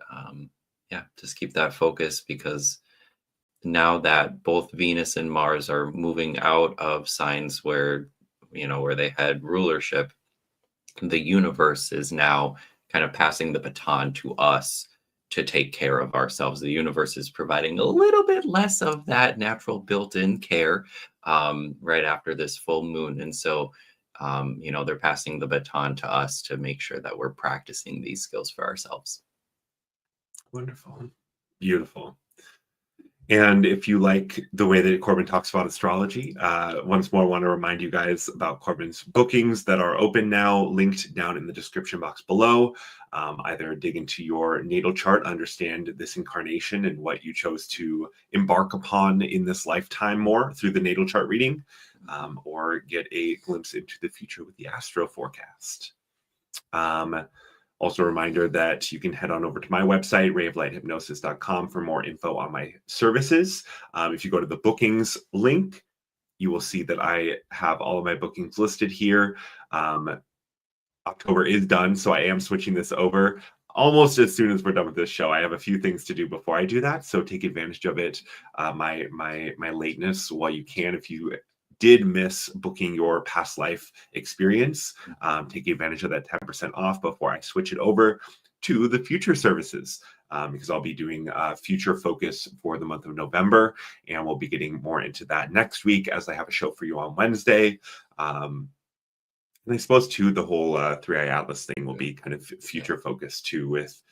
just keep that focus, because now that both Venus and Mars are moving out of signs where they had rulership, the universe is now kind of passing the baton to us to take care of ourselves. The universe is providing a little bit less of that natural built-in care right after this full moon. And so, they're passing the baton to us to make sure that we're practicing these skills for ourselves. Wonderful. Beautiful. And if you like the way that Corbin talks about astrology, once more, I want to remind you guys about Corbin's bookings that are open now, linked down in the description box below. Either dig into your natal chart, understand this incarnation and what you chose to embark upon in this lifetime more through the natal chart reading, or get a glimpse into the future with the astro forecast. Also a reminder that you can head on over to my website, rayoflighthypnosis.com, for more info on my services. If you go to the bookings link, you will see that I have all of my bookings listed here. October is done, so I am switching this over. almost as soon as we're done with this show. I have a few things to do before I do that, so take advantage of it. My lateness while you can. If you did miss booking your past life experience, take advantage of that 10% off before I switch it over to the future services, because I'll be doing future focus for the month of November, and we'll be getting more into that next week as I have a show for you on Wednesday. And I suppose too, the whole 3i Atlas thing will be kind of future focused too, with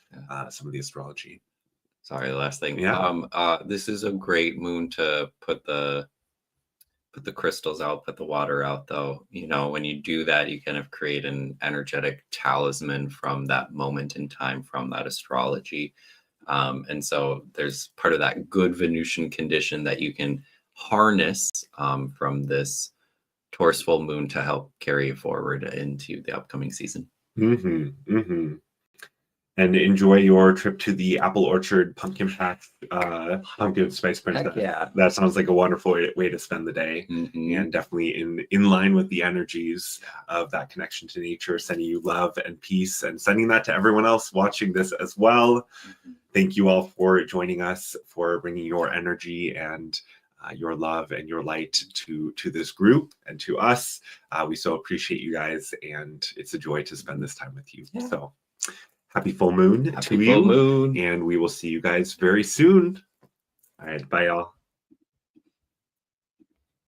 some of the astrology. Sorry, the last thing. Yeah. This is a great moon to put the crystals out, put the water out, though. You know, when you do that, you kind of create an energetic talisman from that moment in time, from that astrology. And so there's part of that good Venusian condition that you can harness from this Taurus full moon to help carry you forward into the upcoming season. And enjoy your trip to the apple orchard pumpkin patch, pumpkin spice princess. Yeah, that sounds like a wonderful way to spend the day, and definitely in line with the energies of that connection to nature, sending you love and peace, and sending that to everyone else watching this as well. Thank you all for joining us, for bringing your energy and your love and your light to this group and to us. We so appreciate you guys, and it's a joy to spend this time with you. So happy full moon to you, and we will see you guys very soon. All right, bye y'all.